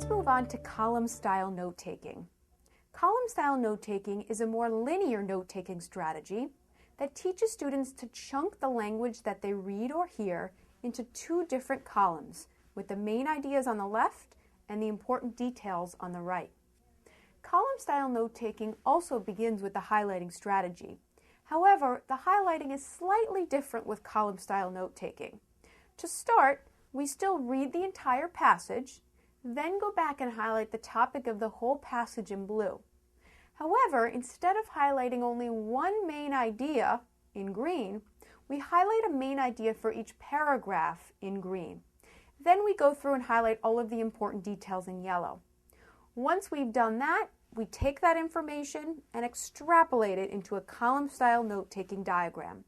Let's move on to column-style note-taking. Column-style note-taking is a more linear note-taking strategy that teaches students to chunk the language that they read or hear into two different columns, with the main ideas on the left and the important details on the right. Column-style note-taking also begins with the highlighting strategy. However, the highlighting is slightly different with column-style note-taking. To start, we still read the entire passage, then go back and highlight the topic of the whole passage in blue. However, instead of highlighting only one main idea in green, we highlight a main idea for each paragraph in green. Then we go through and highlight all of the important details in yellow. Once we've done that, we take that information and extrapolate it into a column-style note-taking diagram.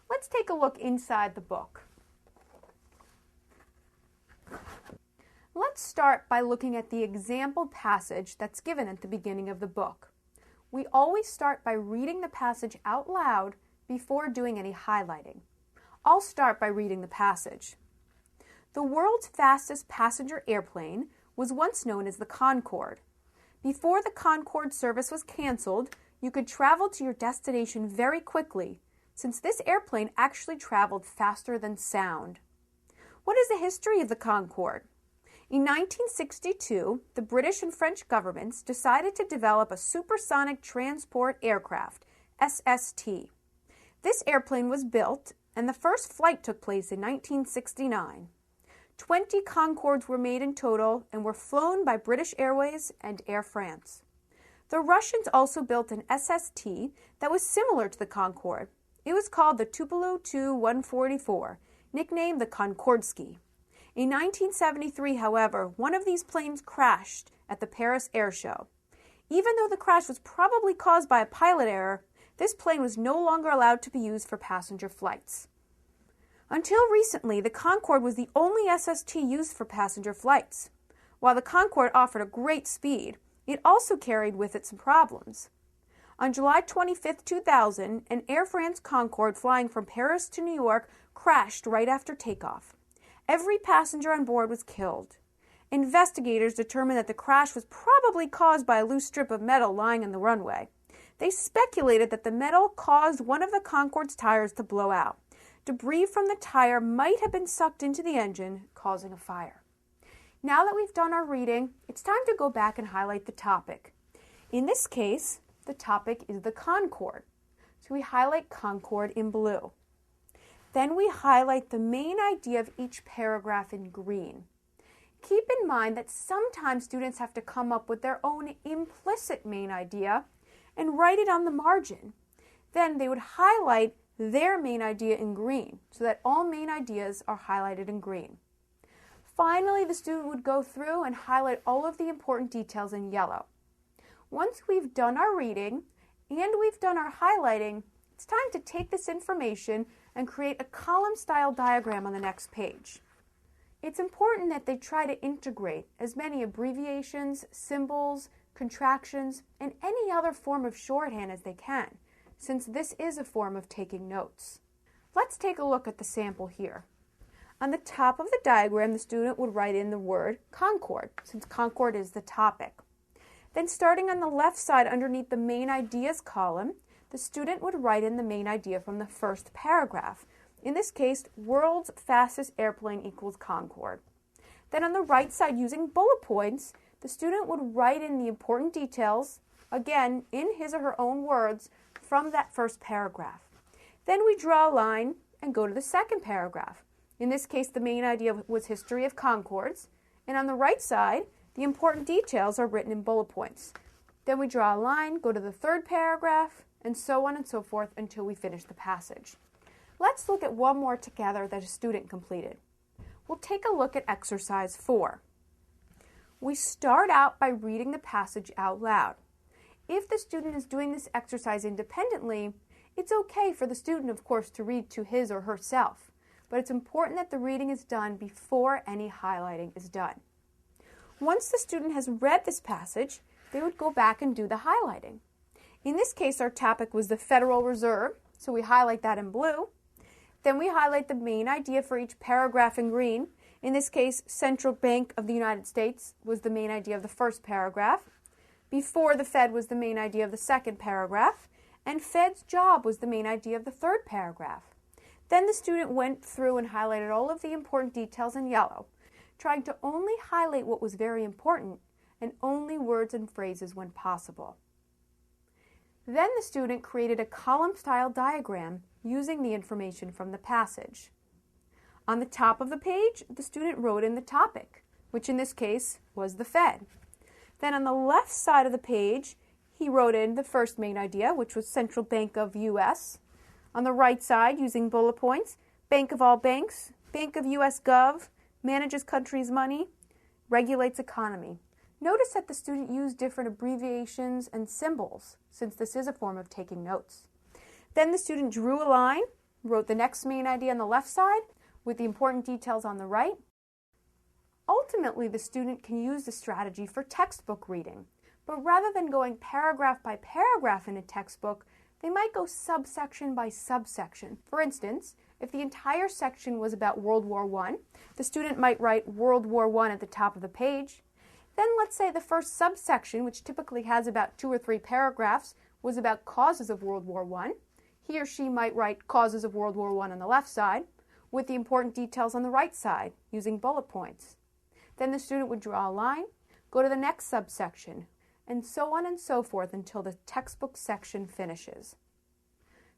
Let's take a look inside the book. Let's start by looking at the example passage that's given at the beginning of the book. We always start by reading the passage out loud before doing any highlighting. I'll start by reading the passage. The world's fastest passenger airplane was once known as the Concorde. Before the Concorde service was canceled, you could travel to your destination very quickly, since this airplane actually traveled faster than sound. What is the history of the Concorde? In 1962, the British and French governments decided to develop a supersonic transport aircraft, SST. This airplane was built, and the first flight took place in 1969. 20 Concordes were made in total and were flown by British Airways and Air France. The Russians also built an SST that was similar to the Concorde. It was called the Tupolev Tu-144, nicknamed the Konkordsky. In 1973, however, one of these planes crashed at the Paris Air Show. Even though the crash was probably caused by a pilot error, this plane was no longer allowed to be used for passenger flights. Until recently, the Concorde was the only SST used for passenger flights. While the Concorde offered a great speed, it also carried with it some problems. On July 25, 2000, an Air France Concorde flying from Paris to New York crashed right after takeoff. Every passenger on board was killed. Investigators determined that the crash was probably caused by a loose strip of metal lying on the runway. They speculated that the metal caused one of the Concorde's tires to blow out. Debris from the tire might have been sucked into the engine, causing a fire. Now that we've done our reading, it's time to go back and highlight the topic. In this case, the topic is the Concorde. So we highlight Concorde in blue. Then we highlight the main idea of each paragraph in green. Keep in mind that sometimes students have to come up with their own implicit main idea and write it on the margin. Then they would highlight their main idea in green so that all main ideas are highlighted in green. Finally, the student would go through and highlight all of the important details in yellow. Once we've done our reading and we've done our highlighting, it's time to take this information and create a column-style diagram on the next page. It's important that they try to integrate as many abbreviations, symbols, contractions, and any other form of shorthand as they can, since this is a form of taking notes. Let's take a look at the sample here. On the top of the diagram, the student would write in the word Concorde, since Concorde is the topic. Then starting on the left side underneath the main ideas column, the student would write in the main idea from the first paragraph. In this case, world's fastest airplane equals Concorde. Then on the right side, using bullet points, the student would write in the important details, again, in his or her own words, from that first paragraph. Then we draw a line and go to the second paragraph. In this case, the main idea was history of Concordes, and on the right side, the important details are written in bullet points. Then we draw a line, go to the third paragraph, and so on and so forth until we finish the passage. Let's look at one more together that a student completed. We'll take a look at exercise 4. We start out by reading the passage out loud. If the student is doing this exercise independently, it's okay for the student, of course, to read to his or herself, but it's important that the reading is done before any highlighting is done. Once the student has read this passage, they would go back and do the highlighting. In this case, our topic was the Federal Reserve, so we highlight that in blue. Then we highlight the main idea for each paragraph in green. In this case, Central Bank of the United States was the main idea of the first paragraph. Before the Fed was the main idea of the second paragraph. And Fed's job was the main idea of the third paragraph. Then the student went through and highlighted all of the important details in yellow, trying to only highlight what was very important and only words and phrases when possible. Then the student created a column-style diagram using the information from the passage. On the top of the page, the student wrote in the topic, which in this case was the Fed. Then on the left side of the page, he wrote in the first main idea, which was Central Bank of U.S. On the right side, using bullet points, Bank of all banks, Bank of U.S. Gov, manages country's money, regulates economy. Notice that the student used different abbreviations and symbols, since this is a form of taking notes. Then the student drew a line, wrote the next main idea on the left side, with the important details on the right. Ultimately, the student can use the strategy for textbook reading, but rather than going paragraph by paragraph in a textbook, they might go subsection by subsection. For instance, if the entire section was about World War I, the student might write World War I at the top of the page. Then let's say the first subsection, which typically has about 2 or 3 paragraphs, was about causes of World War I. He or she might write causes of World War I on the left side, with the important details on the right side, using bullet points. Then the student would draw a line, go to the next subsection, and so on and so forth until the textbook section finishes.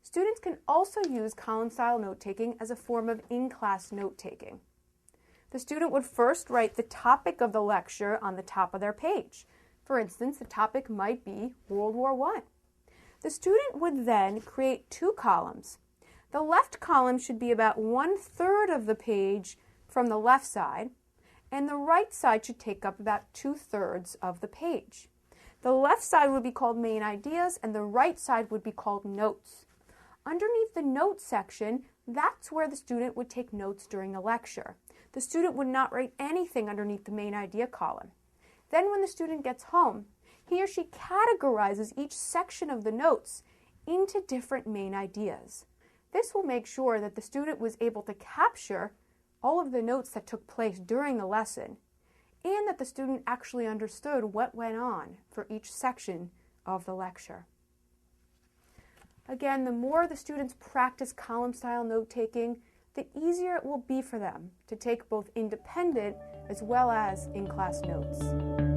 Students can also use column-style note-taking as a form of in-class note-taking. The student would first write the topic of the lecture on the top of their page. For instance, the topic might be World War I. The student would then create 2 columns. The left column should be about 1/3 of the page from the left side, and the right side should take up about 2/3 of the page. The left side would be called main ideas, and the right side would be called notes. Underneath the notes section, that's where the student would take notes during the lecture. The student would not write anything underneath the main idea column. Then when the student gets home, he or she categorizes each section of the notes into different main ideas. This will make sure that the student was able to capture all of the notes that took place during the lesson, and that the student actually understood what went on for each section of the lecture. Again, the more the students practice column-style note-taking, the easier it will be for them to take both independent as well as in-class notes.